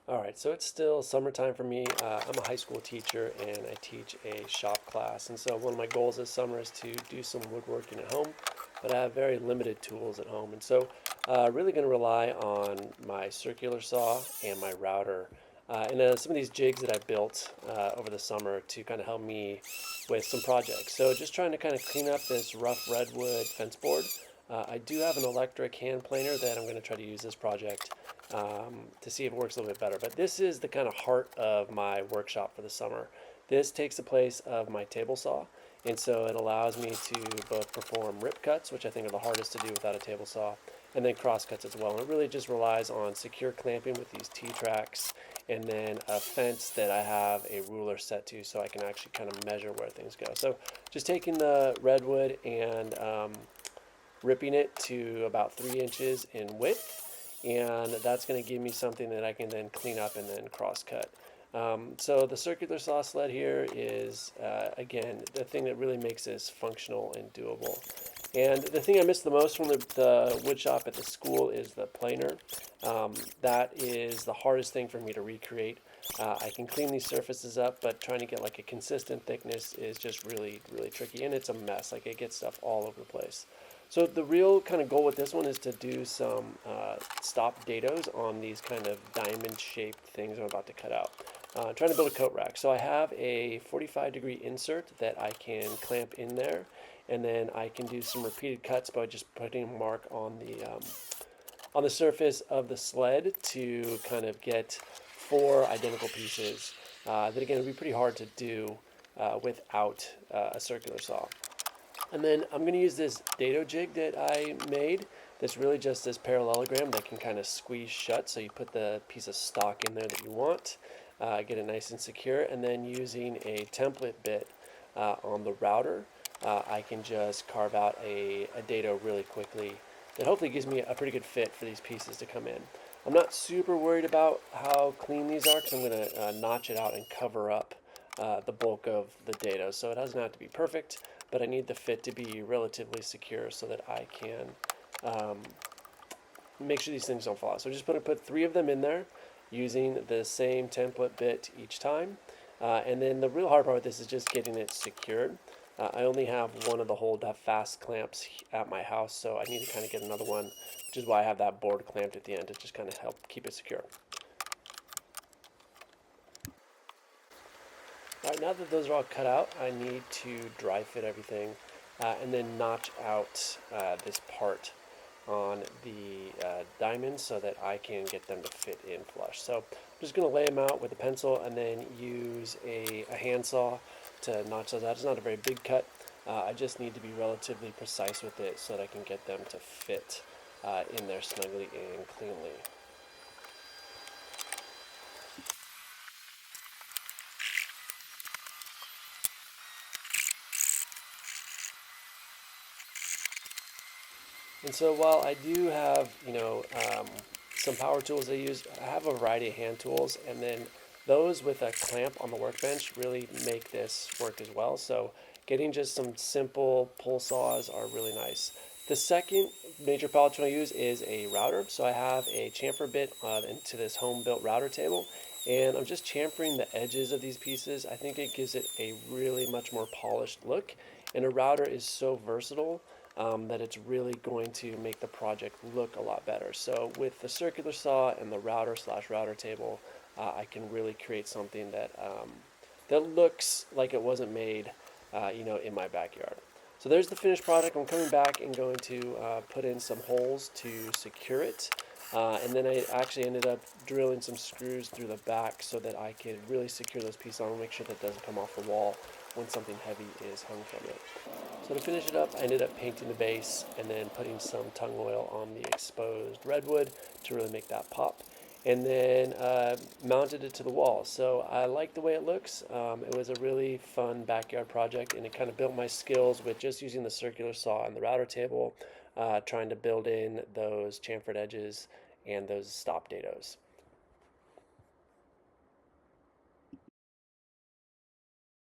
All right, so it's still summertime for me. I'm a high school teacher and I teach a shop class. And so one of my goals this summer is to do some woodworking at home, but I have very limited tools at home. And so really going to rely on my circular saw and my router. And some of these jigs that I built over the summer to kind of help me with some projects. So just trying to kind of clean up this rough redwood fence board. I do have an electric hand planer that I'm going to try to use this project to see if it works a little bit better. But this is the kind of heart of my workshop for the summer. This takes the place of my table saw, and so it allows me to both perform rip cuts, which I think are the hardest to do without a table saw, and then cross cuts as well. And it really just relies on secure clamping with these T-tracks, and then a fence that I have a ruler set to so I can actually kind of measure where things go. So just taking the redwood and ripping it to about 3 inches in width, and that's going to give me something that I can then clean up and then cross cut. So the circular saw sled here is, again, the thing that really makes this functional and doable. And the thing I miss the most from the wood shop at the school is the planer. That is the hardest thing for me to recreate. I can clean these surfaces up, but trying to get like a consistent thickness is just really, really tricky, and it's a mess. Like it gets stuff all over the place. So the real kind of goal with this one is to do some stop dados on these kind of diamond-shaped things I'm about to cut out. Trying to build a coat rack. So I have a 45-degree insert that I can clamp in there, and then I can do some repeated cuts by just putting a mark on the surface of the sled to kind of get 4 identical pieces. That again would be pretty hard to do without a circular saw. And then I'm going to use this dado jig that I made. That's really just this parallelogram that can kind of squeeze shut. So you put the piece of stock in there that you want, get it nice and secure, and then using a template bit on the router, I can just carve out a dado really quickly. That hopefully gives me a pretty good fit for these pieces to come in. I'm not super worried about how clean these are because I'm going to notch it out and cover up the bulk of the dado. So it doesn't have to be perfect, but I need the fit to be relatively secure so that I can make sure these things don't fall out. So just put 3 of them in there using the same template bit each time. And then the real hard part with this is just getting it secured. I only have one of the hold fast clamps at my house, so I need to kind of get another one, which is why I have that board clamped at the end to just kind of help keep it secure. All right, now that those are all cut out, I need to dry fit everything and then notch out this part on the diamonds so that I can get them to fit in flush. So I'm just going to lay them out with a pencil and then use a handsaw to notch those out. It's not a very big cut. I just need to be relatively precise with it so that I can get them to fit in there snugly and cleanly. And so while I do have, some power tools I use, I have a variety of hand tools, and then those with a clamp on the workbench really make this work as well. So getting just some simple pull saws are really nice. The second major power tool I use is a router. So I have a chamfer bit into this home-built router table, and I'm just chamfering the edges of these pieces. I think it gives it a really much more polished look, and a router is so versatile that it's really going to make the project look a lot better. So with the circular saw and the router/router table, I can really create something that looks like it wasn't made, in my backyard. So there's the finished product. I'm coming back and going to put in some holes to secure it. And then I actually ended up drilling some screws through the back so that I could really secure those pieces on and make sure that doesn't come off the wall when something heavy is hung from it. So to finish it up, I ended up painting the base and then putting some tung oil on the exposed redwood to really make that pop. And then mounted it to the wall. So I like the way it looks. It was a really fun backyard project, and it kind of built my skills with just using the circular saw and the router table, trying to build in those chamfered edges and those stop dados.